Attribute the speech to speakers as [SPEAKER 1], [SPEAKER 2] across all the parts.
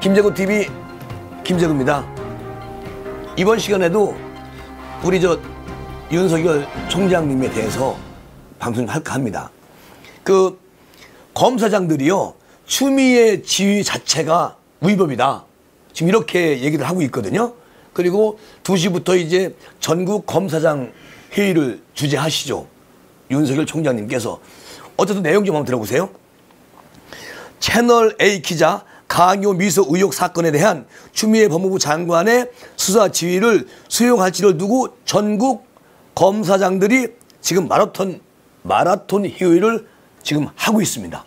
[SPEAKER 1] 김재구TV 김재구입니다. 이번 시간에도 우리 윤석열 총장님에 대해서 방송을 할까 합니다. 그 검사장들이요, 추미애 지휘 자체가 위법이다, 지금 이렇게 얘기를 하고 있거든요. 그리고 2시부터 이제 전국 검사장 회의를 주재하시죠, 윤석열 총장님께서. 어쨌든 내용 좀 한번 들어보세요. 채널A 기자 강요 미수 의혹 사건에 대한 추미애 법무부 장관의 수사 지휘를 수용할지를 두고 전국 검사장들이 지금 마라톤 회의를 지금 하고 있습니다.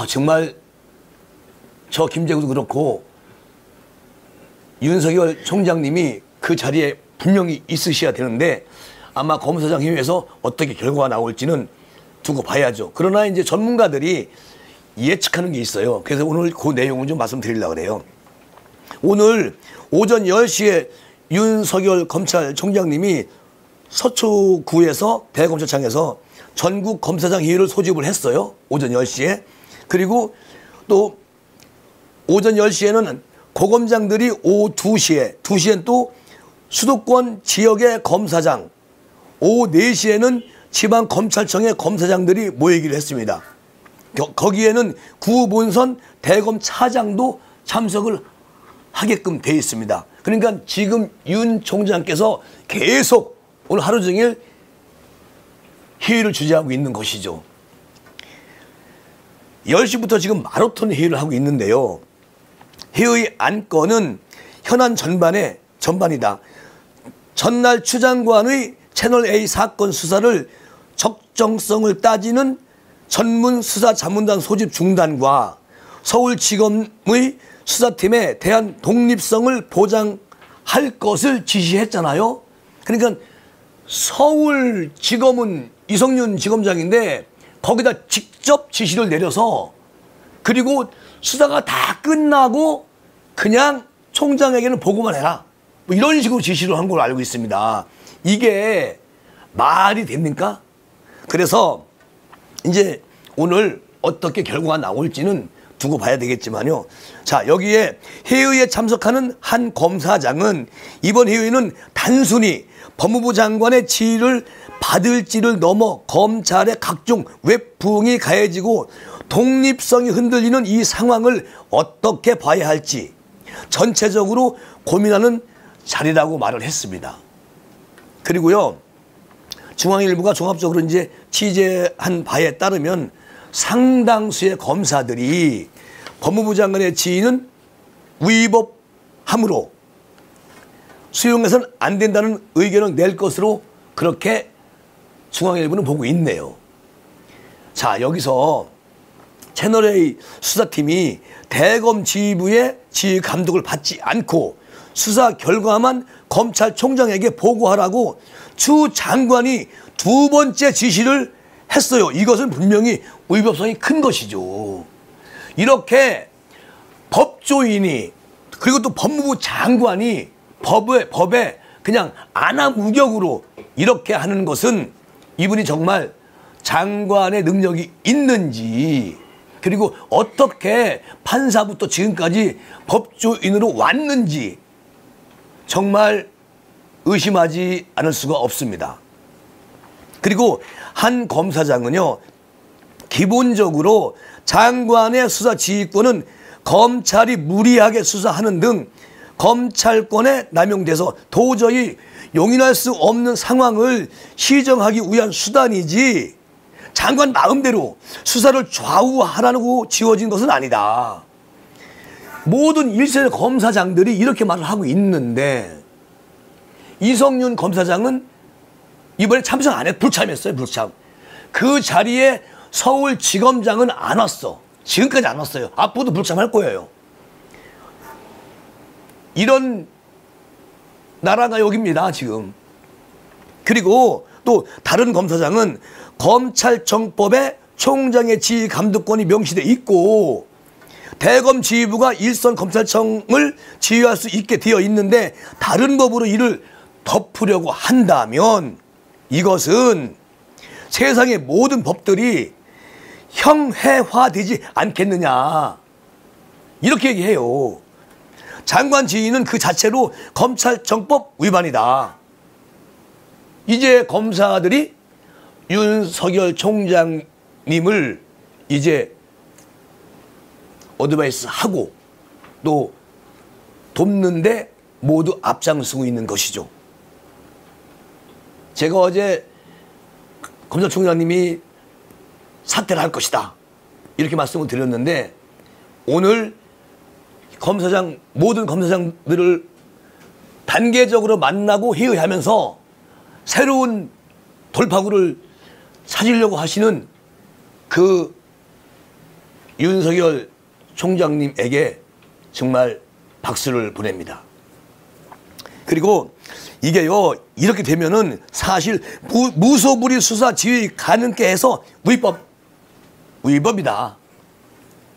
[SPEAKER 1] 정말 저 김재구도 그렇고 윤석열 총장님이 그 자리에 분명히 있으셔야 되는데, 아마 검사장 회의에서 어떻게 결과가 나올지는 두고 봐야죠. 그러나 이제 전문가들이 예측하는 게 있어요. 그래서 오늘 그 내용을 좀 말씀드리려고 그래요. 오늘 오전 10시에 윤석열 검찰총장님이 서초구에서 대검찰청에서 전국 검사장 회의를 소집을 했어요, 오전 10시에. 그리고 또 오전 10시에는 고검장들이 오후 2시엔 또 수도권 지역의 검사장, 오후 4시에는 지방검찰청의 검사장들이 모이기로 했습니다. 거기에는 구본선 대검차장도 참석을 하게끔 돼 있습니다. 그러니까 지금 윤 총장께서 계속 오늘 하루 종일 회의를 주재하고 있는 것이죠. 10시부터 지금 마라톤 회의를 하고 있는데요. 회의 안건은 현안 전반이다. 전날 추 장관의 채널A 사건 수사를 적정성을 따지는 전문수사자문단 소집 중단과 서울지검의 수사팀에 대한 독립성을 보장할 것을 지시했잖아요. 그러니까 서울지검은 이성윤 지검장인데 거기다 직접 지시를 내려서, 그리고 수사가 다 끝나고 그냥 총장에게는 보고만 해라, 뭐 이런 식으로 지시를 한 걸로 알고 있습니다. 이게 말이 됩니까? 그래서 이제 오늘 어떻게 결과가 나올지는 두고 봐야 되겠지만요. 자, 여기에 회의에 참석하는 한 검사장은 이번 회의는 단순히 법무부 장관의 지휘를 받을지를 넘어 검찰의 각종 외풍이 가해지고 독립성이 흔들리는 이 상황을 어떻게 봐야 할지 전체적으로 고민하는 자리라고 말을 했습니다. 그리고요, 중앙일보가 종합적으로 이제 취재한 바에 따르면 상당수의 검사들이 법무부 장관의 지휘는 위법함으로 수용해서는 안 된다는 의견을 낼 것으로 그렇게 중앙일보는 보고 있네요. 자, 여기서 채널A 수사팀이 대검 지휘부의 지휘 감독을 받지 않고 수사 결과만 검찰총장에게 보고하라고 추 장관이 2번째 지시를 했어요. 이것은 분명히 위법성이 큰 것이죠. 이렇게 법조인이, 그리고 또 법무부 장관이 법에 그냥 안하무격으로 이렇게 하는 것은 이분이 정말 장관의 능력이 있는지, 그리고 어떻게 판사부터 지금까지 법조인으로 왔는지 정말 의심하지 않을 수가 없습니다. 그리고 한 검사장은요, 기본적으로 장관의 수사 지휘권은 검찰이 무리하게 수사하는 등 검찰권에 남용돼서 도저히 용인할 수 없는 상황을 시정하기 위한 수단이지 장관 마음대로 수사를 좌우하라고 지어진 것은 아니다. 모든 1세 검사장들이 이렇게 말을 하고 있는데, 이성윤 검사장은 이번에 참석 안 해, 불참했어요, 불참. 그 자리에 서울지검장은 안 왔어. 지금까지 안 왔어요. 앞으로도 불참할 거예요. 이런 나라가 여기입니다, 지금. 그리고 또 다른 검사장은 검찰청법에 총장의 지휘 감독권이 명시돼 있고 대검 지휘부가 일선 검찰청을 지휘할 수 있게 되어 있는데, 다른 법으로 이를 덮으려고 한다면 이것은 세상의 모든 법들이 형해화되지 않겠느냐, 이렇게 얘기해요. 장관 지위는 그 자체로 검찰청법 위반이다. 이제 검사들이 윤석열 총장님을 이제 어드바이스 하고 또 돕는데 모두 앞장서고 있는 것이죠. 제가 어제 검찰총장님이 사퇴를 할 것이다 이렇게 말씀을 드렸는데, 오늘 모든 검사장들을 단계적으로 만나고 회의하면서 새로운 돌파구를 찾으려고 하시는 그 윤석열 총장님에게 정말 박수를 보냅니다. 그리고 이게요, 이렇게 되면은 사실 무소불위 수사 지휘 가능케 해서 위법이다.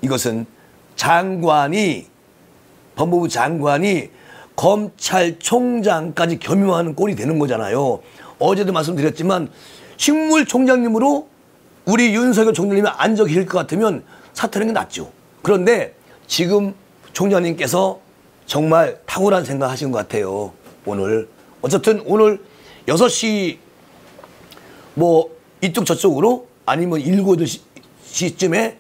[SPEAKER 1] 이것은 법무부 장관이 검찰총장까지 겸용하는 꼴이 되는 거잖아요. 어제도 말씀드렸지만 식물총장님으로 우리 윤석열 총장님이 앉아 계실 것 같으면 사퇴하는 게 낫죠. 그런데 지금 총장님께서 정말 탁월한 생각 하신 것 같아요. 오늘 어쨌든 오늘 6시 뭐 이쪽 저쪽으로 아니면 7, 8시쯤에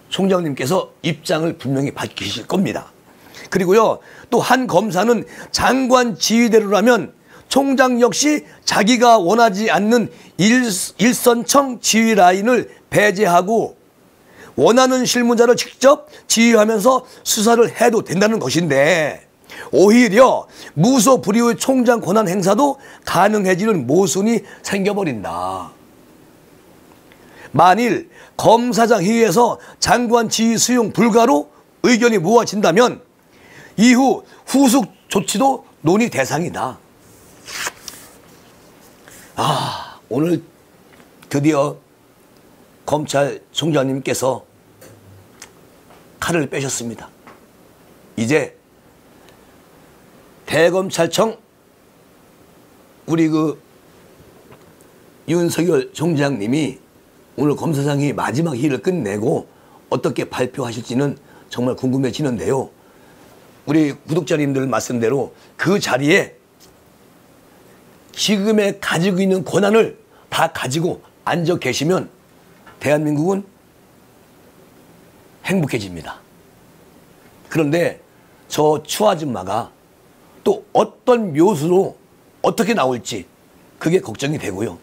[SPEAKER 1] 총장님께서 입장을 분명히 밝히실 겁니다. 그리고요, 또 한 검사는 장관 지휘대로라면 총장 역시 자기가 원하지 않는 일선청 지휘 라인을 배제하고 원하는 실무자를 직접 지휘하면서 수사를 해도 된다는 것인데, 오히려 무소불위의 총장 권한 행사도 가능해지는 모순이 생겨버린다. 만일 검사장 회의에서 장관 지휘 수용 불가로 의견이 모아진다면 이후 후속 조치도 논의 대상이다. 오늘 드디어 검찰총장님께서 칼을 빼셨습니다. 이제 대검찰청 우리 윤석열 총장님이 오늘 검사장이 마지막 회의를 끝내고 어떻게 발표하실지는 정말 궁금해지는데요. 우리 구독자님들 말씀대로 그 자리에 지금에 가지고 있는 권한을 다 가지고 앉아 계시면 대한민국은 행복해집니다. 그런데 저 추아줌마가 또 어떤 묘수로 어떻게 나올지 그게 걱정이 되고요.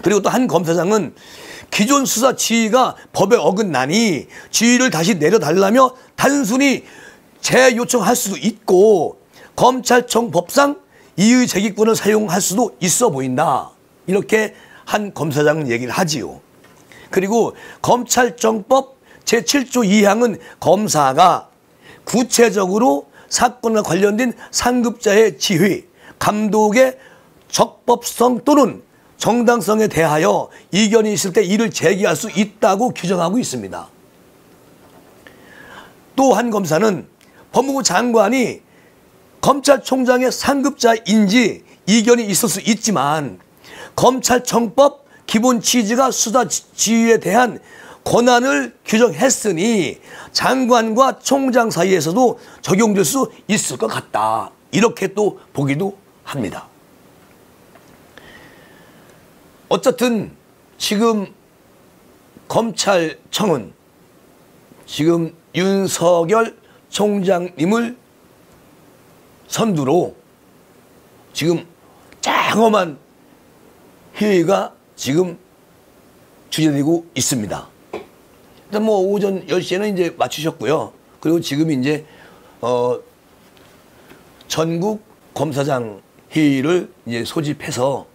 [SPEAKER 1] 그리고 또 한 검사장은 기존 수사 지휘가 법에 어긋나니 지휘를 다시 내려달라며 단순히 재요청할 수도 있고 검찰청 법상 이의 제기권을 사용할 수도 있어 보인다. 이렇게 한 검사장은 얘기를 하지요. 그리고 검찰청법 제7조 2항은 검사가 구체적으로 사건과 관련된 상급자의 지휘, 감독의 적법성 또는 정당성에 대하여 이견이 있을 때 이를 제기할 수 있다고 규정하고 있습니다. 또 한 검사는 법무부 장관이 검찰총장의 상급자인지 이견이 있을 수 있지만 검찰청법 기본 취지가 수사 지휘에 대한 권한을 규정했으니 장관과 총장 사이에서도 적용될 수 있을 것 같다. 이렇게 또 보기도 합니다. 어쨌든 지금 검찰청은 지금 윤석열 총장님을 선두로 지금 장엄한 회의가 지금 추진되고 있습니다. 일단 뭐 오전 10시에는 이제 마치셨고요. 그리고 지금 이제 전국 검사장 회의를 이제 소집해서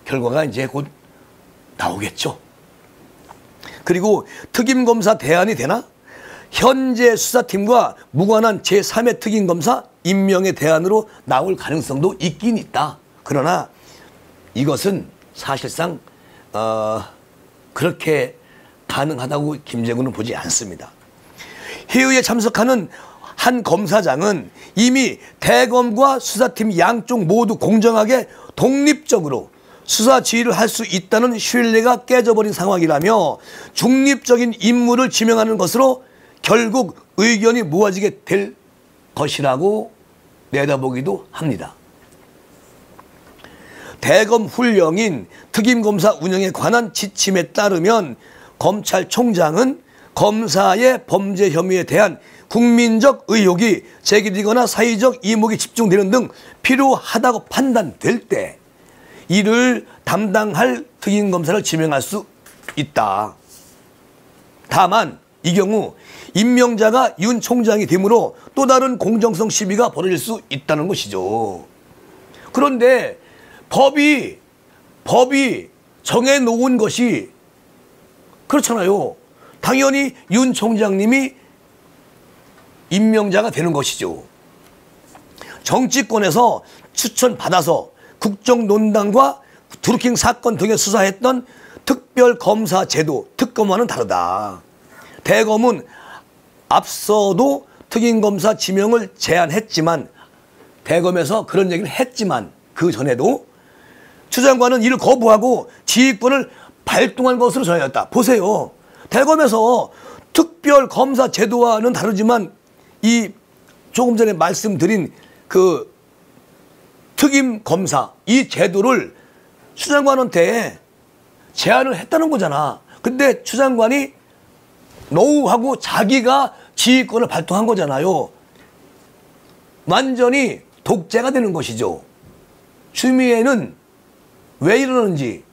[SPEAKER 1] 결과가 이제 곧 나오겠죠. 그리고 특임검사 대안이 되나? 현재 수사팀과 무관한 제3의 특임검사 임명의 대안으로 나올 가능성도 있긴 있다. 그러나 이것은 사실상 그렇게 가능하다고 김재구는 보지 않습니다. 회의에 참석하는 한 검사장은 이미 대검과 수사팀 양쪽 모두 공정하게 독립적으로 수사 지휘를 할 수 있다는 신뢰가 깨져버린 상황이라며 중립적인 인물을 지명하는 것으로 결국 의견이 모아지게 될 것이라고 내다보기도 합니다. 대검 훈령인 특임검사 운영에 관한 지침에 따르면 검찰총장은 검사의 범죄 혐의에 대한 국민적 의혹이 제기되거나 사회적 이목이 집중되는 등 필요하다고 판단될 때 이를 담당할 특임검사를 지명할 수 있다. 다만 이 경우 임명자가 윤 총장이 되므로 또 다른 공정성 시비가 벌어질 수 있다는 것이죠. 그런데 법이 정해놓은 것이 그렇잖아요. 당연히 윤 총장님이 임명자가 되는 것이죠. 정치권에서 추천받아서 국정농단과 드루킹 사건 등에 수사했던 특별검사 제도, 특검과는 다르다. 대검은 앞서도 특임검사 지명을 제안했지만, 대검에서 그런 얘기를 했지만 그 전에도 추 장관은 이를 거부하고 지휘권을 발동한 것으로 전해졌다. 보세요. 대검에서 특별검사 제도와는 다르지만 이 조금 전에 말씀드린 그 특임검사 이 제도를 추 장관한테 제안을 했다는 거잖아. 근데 추 장관이 노하고 자기가 지휘권을 발동한 거잖아요. 완전히 독재가 되는 것이죠. 추미애는 왜 이러는지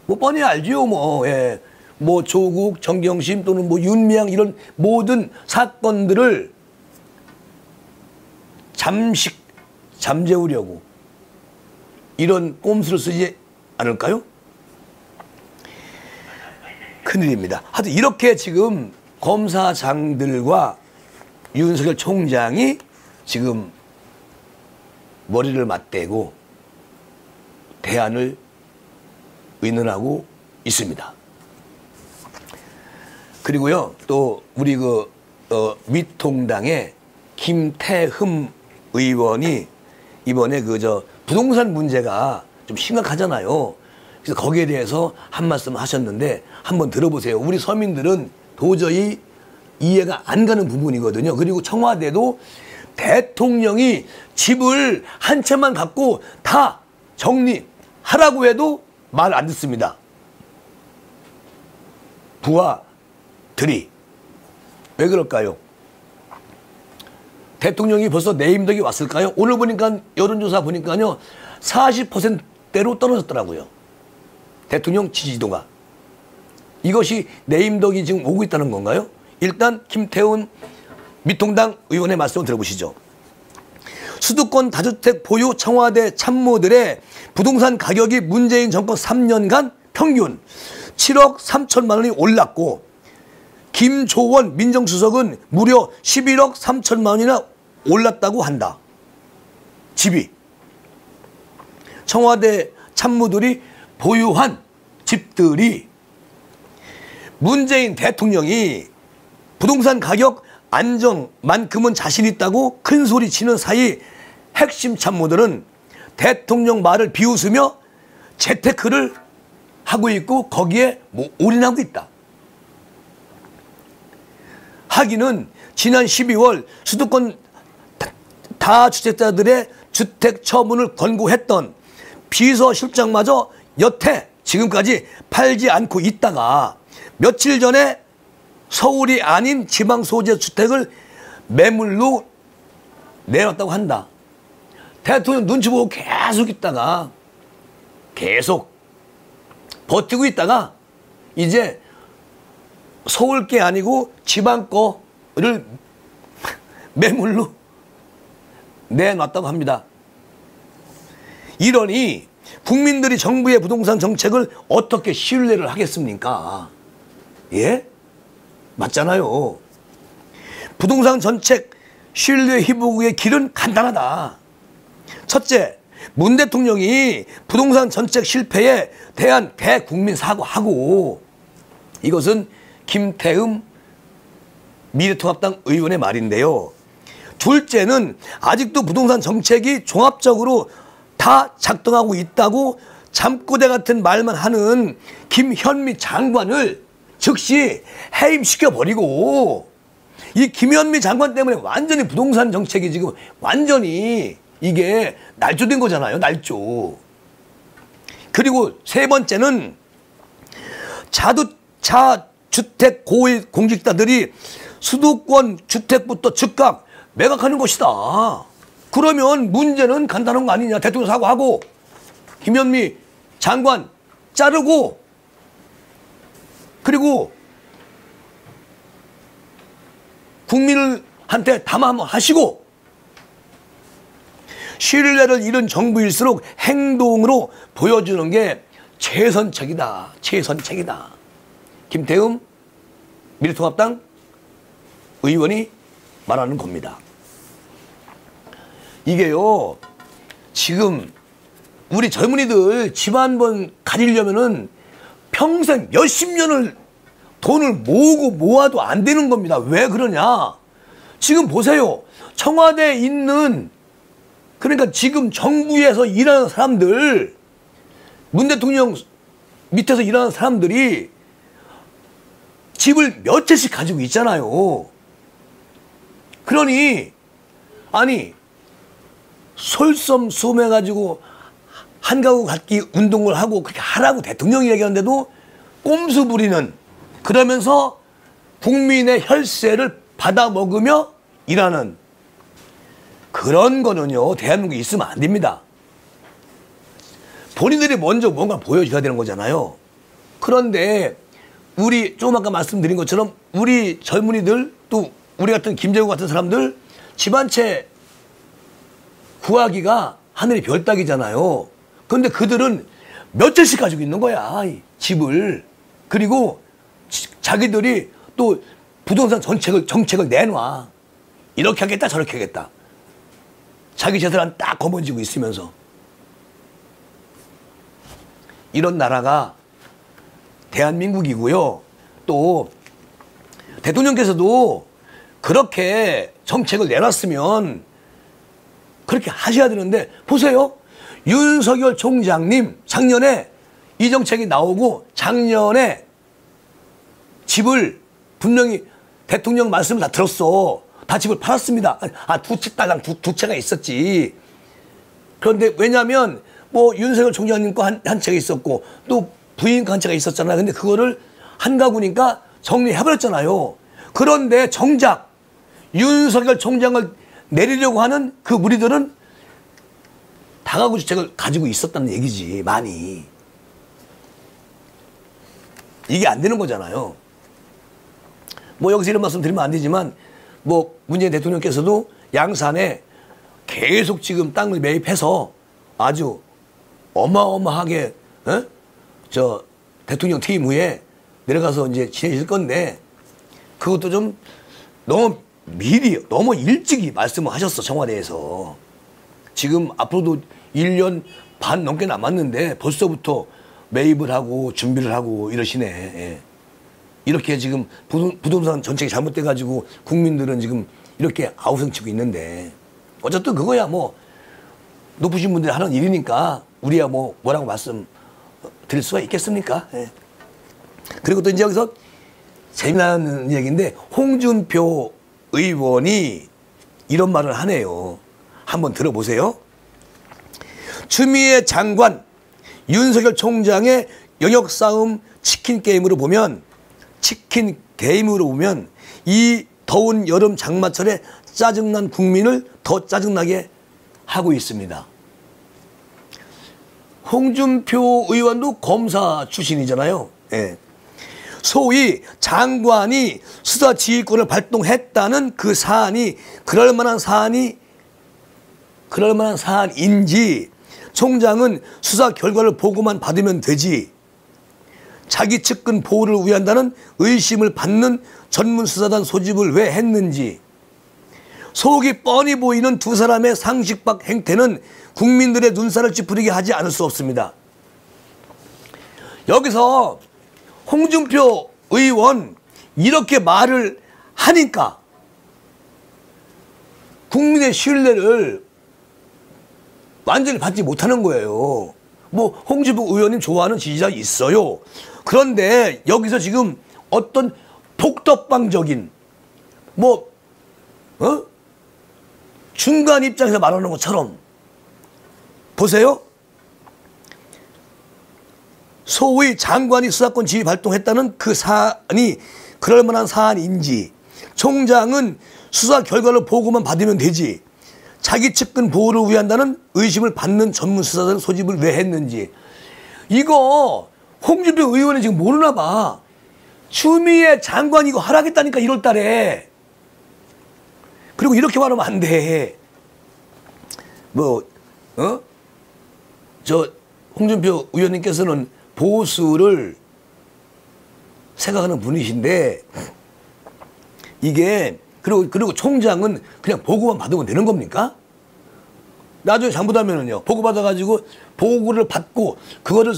[SPEAKER 1] 뭐 뻔히 알지요. 뭐 조국, 정경심 또는 뭐 윤미향 이런 모든 사건들을 잠재우려고 이런 꼼수를 쓰지 않을까요? 큰일입니다. 하여튼 이렇게 지금 검사장들과 윤석열 총장이 지금 머리를 맞대고 대안을 의논하고 있습니다. 그리고요, 또 우리 미통당의 김태흠 의원이 이번에 부동산 문제가 좀 심각하잖아요. 그래서 거기에 대해서 한 말씀 하셨는데 한번 들어보세요. 우리 서민들은 도저히 이해가 안 가는 부분이거든요. 그리고 청와대도 대통령이 집을 한 채만 갖고 다 정리하라고 해도 말 안 듣습니다. 부하들이. 왜 그럴까요? 대통령이 벌써 내임덕이 왔을까요? 오늘 보니까 여론조사 보니까요 40%대로 떨어졌더라고요. 대통령 지지도가. 이것이 내임덕이 지금 오고 있다는 건가요? 일단 김태훈 미통당 의원의 말씀을 들어보시죠. 수도권 다주택 보유 청와대 참모들의 부동산 가격이 문재인 정권 3년간 평균 7억 3천만 원이 올랐고 김조원 민정수석은 무려 11억 3천만 원이나 올랐다고 한다. 집이. 청와대 참모들이 보유한 집들이 문재인 대통령이 부동산 가격 안정만큼은 자신 있다고 큰 소리 치는 사이 핵심 참모들은 대통령 말을 비웃으며 재테크를 하고 있고 거기에 올인하고 있다. 하기는 지난 12월 수도권 다주택자들의 주택 처분을 권고했던 비서실장마저 여태 지금까지 팔지 않고 있다가 며칠 전에 서울이 아닌 지방 소재 주택을 매물로 내놨다고 한다. 대통령 눈치 보고 계속 있다가 계속 버티고 있다가 이제 서울 게 아니고 지방 거를 매물로 내놨다고 합니다. 이러니 국민들이 정부의 부동산 정책을 어떻게 신뢰를 하겠습니까? 예? 맞잖아요. 부동산 정책 신뢰 회복의 길은 간단하다. 첫째, 문 대통령이 부동산 정책 실패에 대한 대국민 사과하고, 이것은 김태흠 미래통합당 의원의 말인데요. 둘째는 아직도 부동산 정책이 종합적으로 다 작동하고 있다고 잠꼬대 같은 말만 하는 김현미 장관을 즉시 해임시켜버리고 이 김현미 장관 때문에 완전히 부동산 정책이 지금 완전히 이게 날조된 거잖아요. 날조. 그리고 세 번째는 자주택 고위 공직자들이 수도권 주택부터 즉각 매각하는 것이다. 그러면 문제는 간단한 거 아니냐. 대통령 사과하고 김현미 장관 자르고 그리고 국민한테 담화 한번 하시고 신뢰를 잃은 정부일수록 행동으로 보여주는 게 최선책이다. 최선책이다. 김태흠 미래통합당 의원이 말하는 겁니다. 이게요, 지금 우리 젊은이들 집 한 번 가지려면은 평생 몇십 년을 돈을 모아도 안 되는 겁니다. 왜 그러냐? 지금 보세요. 청와대에 있는, 그러니까 지금 정부에서 일하는 사람들, 문 대통령 밑에서 일하는 사람들이 집을 몇 채씩 가지고 있잖아요. 그러니, 아니, 솔선수범해가지고 한 가구 갖기 운동을 하고 그렇게 하라고 대통령이 얘기하는데도 꼼수 부리는, 그러면서 국민의 혈세를 받아먹으며 일하는 그런 거는요, 대한민국에 있으면 안 됩니다. 본인들이 먼저 뭔가 보여줘야 되는 거잖아요. 그런데 우리 조금 아까 말씀드린 것처럼 우리 젊은이들, 또 우리 같은 김재국 같은 사람들 집 한 채 구하기가 하늘의 별 따기잖아요. 그런데 그들은 몇 채씩 가지고 있는 거야, 집을. 그리고 자기들이 또 부동산 정책을 내놔. 이렇게 하겠다 저렇게 하겠다. 자기 재산은 딱 거머쥐고 있으면서. 이런 나라가 대한민국이고요. 또 대통령께서도 그렇게 정책을 내놨으면 그렇게 하셔야 되는데, 보세요. 윤석열 총장님 작년에 이 정책이 나오고 작년에 집을 분명히 대통령 말씀을 다 들었어. 다 집을 팔았습니다. 두 채가 있었지. 그런데 왜냐면 뭐 윤석열 총장님 거 한 채가 있었고 또 부인 거 한 채가 있었잖아요. 근데 그거를 한 가구니까 정리해버렸잖아요. 그런데 정작 윤석열 총장을 내리려고 하는 그 무리들은 다가구 주택을 가지고 있었다는 얘기지, 많이. 이게 안 되는 거잖아요. 뭐 여기서 이런 말씀 드리면 안 되지만, 뭐 문재인 대통령께서도 양산에 계속 지금 땅을 매입해서 아주 어마어마하게, 저 대통령 퇴임 후에 내려가서 이제 지내실 건데, 그것도 좀 너무 너무 일찍이 말씀을 하셨어, 청와대에서. 지금 앞으로도 1년 반 넘게 남았는데 벌써부터 매입을 하고 준비를 하고 이러시네. 예. 이렇게 지금 부동산 정책이 잘못돼가지고 국민들은 지금 이렇게 아우성치고 있는데, 어쨌든 그거야 뭐 높으신 분들이 하는 일이니까 우리야 뭐 뭐라고 말씀 드릴 수가 있겠습니까? 예. 그리고 또 이제 여기서 재미나는 얘기인데, 홍준표 의원이 이런 말을 하네요. 한번 들어보세요. 추미애 장관, 윤석열 총장의 영역 싸움 치킨 게임으로 보면 이 더운 여름 장마철에 짜증난 국민을 더 짜증나게 하고 있습니다. 홍준표 의원도 검사 출신이잖아요. 예. 소위 장관이 수사 지휘권을 발동했다는 그 사안이 그럴 만한 사안인지, 총장은 수사 결과를 보고만 받으면 되지, 자기 측근 보호를 위한다는 의심을 받는 전문 수사단 소집을 왜 했는지, 속이 뻔히 보이는 두 사람의 상식박 행태는 국민들의 눈살을 찌푸리게 하지 않을 수 없습니다. 여기서 홍준표 의원 이렇게 말을 하니까 국민의 신뢰를 완전히 받지 못하는 거예요. 뭐 홍준표 의원님 좋아하는 지지자 있어요. 그런데 여기서 지금 어떤 폭덕방적인 뭐 중간 입장에서 말하는 것처럼 보세요. 소위 장관이 수사권 지휘 발동했다는 그 사안이 그럴 만한 사안인지, 총장은 수사 결과를 보고만 받으면 되지 자기 측근 보호를 위한다는 의심을 받는 전문 수사자를 소집을 왜 했는지, 이거 홍준표 의원이 지금 모르나 봐. 추미애 장관이 이거 하라겠다니까 1월 달에. 그리고 이렇게 말하면 안 돼. 저 홍준표 의원님께서는 보수를 생각하는 분이신데, 이게 그리고 총장은 그냥 보고만 받으면 되는 겁니까? 나중에 잘못하면은요, 보고받아가지고 보고를 받고 그거를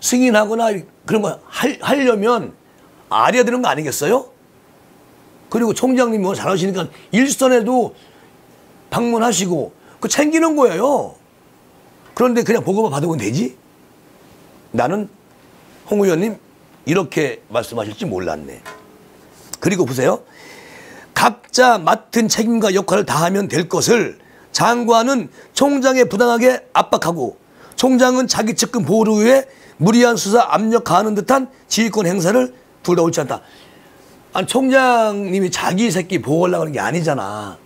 [SPEAKER 1] 승인하거나 그런 거 하려면 알아야 되는 거 아니겠어요? 그리고 총장님이 뭐 잘하시니까 일선에도 방문하시고 그 챙기는 거예요. 그런데 그냥 보고만 받으면 되지? 나는 홍 의원님 이렇게 말씀하실 줄 몰랐네. 그리고 보세요. 각자 맡은 책임과 역할을 다하면 될 것을 장관은 총장에 부당하게 압박하고, 총장은 자기 측근 보호를 위해 무리한 수사 압력 가하는 듯한 지휘권 행사를 둘 다 옳지 않다. 아니, 총장님이 자기 새끼 보호하려고 하는 게 아니잖아.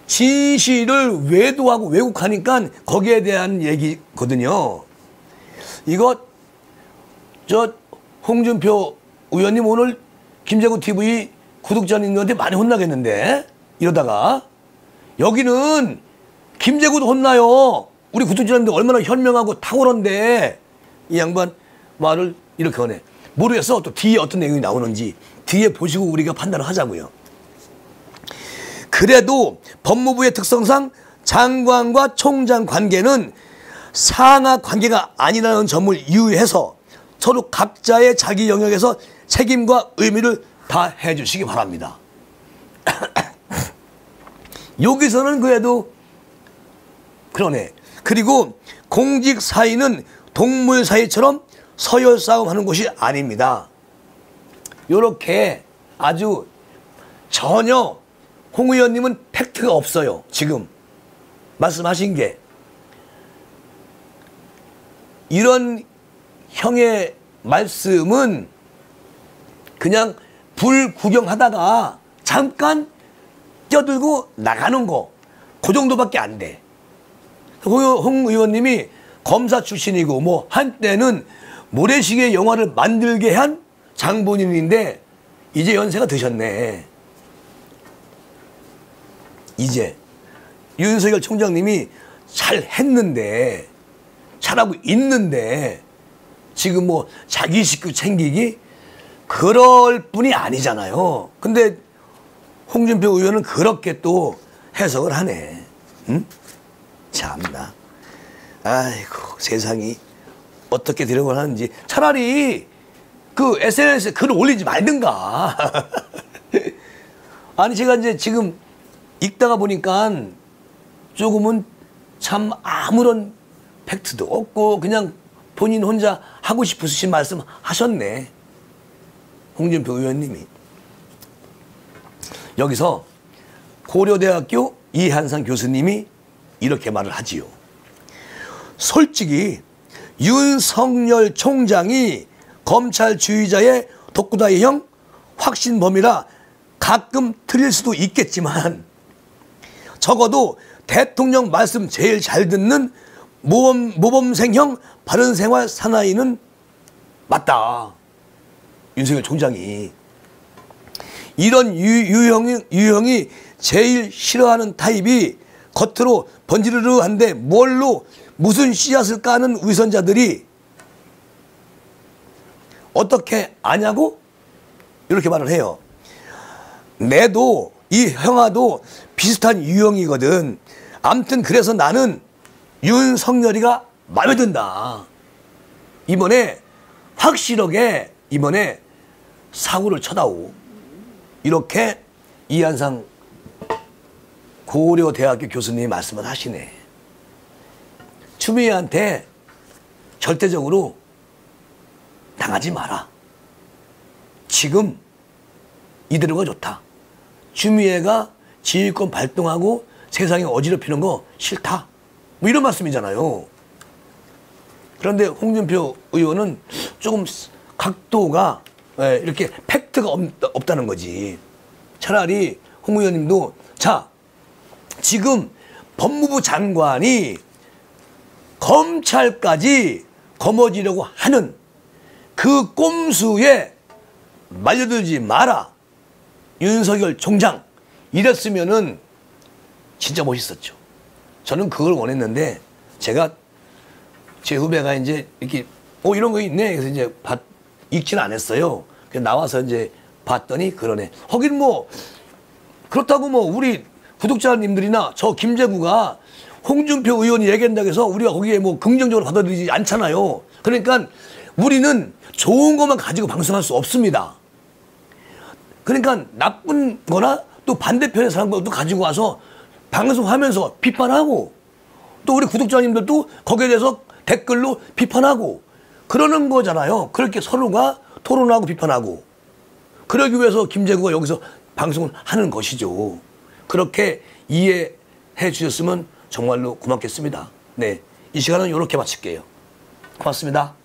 [SPEAKER 1] 진실을 외도하고 왜곡하니까 거기에 대한 얘기거든요. 이거 저 홍준표 의원님 오늘 김재구 TV 구독자님들한테 많이 혼나겠는데, 이러다가. 여기는 김재구도 혼나요. 우리 구독자님들 얼마나 현명하고 탁월한데 이 양반 말을 이렇게 하네. 모르겠어. 또 뒤에 어떤 내용이 나오는지 뒤에 보시고 우리가 판단을 하자고요. 그래도 법무부의 특성상 장관과 총장 관계는 상하 관계가 아니라는 점을 이유해서 서로 각자의 자기 영역에서 책임과 의미를 다해 주시기 바랍니다. 여기서는 그래도 그러네. 그리고 공직 사이는 동물 사이처럼 서열 싸움하는 곳이 아닙니다. 요렇게 아주 전혀 홍 의원님은 팩트가 없어요. 지금 말씀하신 게. 이런 형의 말씀은 그냥 불 구경하다가 잠깐 뛰어들고 나가는 거, 그 정도밖에 안 돼. 홍 의원님이 검사 출신이고 뭐 한때는 모래시계 영화를 만들게 한 장본인인데 이제 연세가 드셨네. 이제 윤석열 총장님이 잘했는데, 잘하고 있는데 지금 뭐 자기 식구 챙기기 그럴 뿐이 아니잖아요. 근데 홍준표 의원은 그렇게 또 해석을 하네. 응? 참나. 아이고, 세상이 어떻게 되려고하는지. 차라리 그 SNS에 글을 올리지 말든가. 아니, 제가 이제 지금 읽다가 보니까 조금은 참 아무런 팩트도 없고 그냥 본인 혼자 하고 싶으신 말씀 하셨네. 홍준표 의원님이. 여기서 고려대학교 이한상 교수님이 이렇게 말을 하지요. 솔직히 윤석열 총장이 검찰 지휘자의 독구다이형 확신범이라 가끔 틀릴 수도 있겠지만 적어도 대통령 말씀 제일 잘 듣는 모범생형 바른생활 사나이는 맞다. 윤석열 총장이. 이런 유형이 제일 싫어하는 타입이 겉으로 번지르르한데 뭘로 무슨 씨앗을 까는 위선자들이 어떻게 아냐고? 이렇게 말을 해요. 내도 이 형아도 비슷한 유형이거든. 암튼 그래서 나는 윤석열이가 마음에 든다. 이번에 확실하게 이번에 사고를 쳐다오. 이렇게 이한상 고려대학교 교수님이 말씀을 하시네. 추미애한테 절대적으로 당하지 마라. 지금 이대로가 좋다. 추미애가 지휘권 발동하고 세상에 어지럽히는 거 싫다. 뭐 이런 말씀이잖아요. 그런데 홍준표 의원은 조금 각도가 이렇게 팩트가 없다는 거지. 차라리 홍 의원님도 자, 지금 법무부 장관이 검찰까지 거머쥐려고 하는 그 꼼수에 말려들지 마라. 윤석열 총장. 이랬으면은 진짜 멋있었죠. 저는 그걸 원했는데 제가 제 후배가 이제 이렇게 이런 거 있네. 그래서 이제 읽지는 안 했어요. 그래서 나와서 이제 봤더니 그러네. 하긴 뭐 그렇다고 뭐 우리 구독자님들이나 저 김재구가 홍준표 의원이 얘기한다고 해서 우리가 거기에 뭐 긍정적으로 받아들이지 않잖아요. 그러니까 우리는 좋은 것만 가지고 방송할 수 없습니다. 그러니까 나쁜 거나 또 반대편의 사람들도 가지고 와서 방송하면서 비판하고 또 우리 구독자님들도 거기에 대해서 댓글로 비판하고 그러는 거잖아요. 그렇게 서로가 토론하고 비판하고 그러기 위해서 김재구가 여기서 방송을 하는 것이죠. 그렇게 이해해 주셨으면 정말로 고맙겠습니다. 네, 이 시간은 이렇게 마칠게요. 고맙습니다.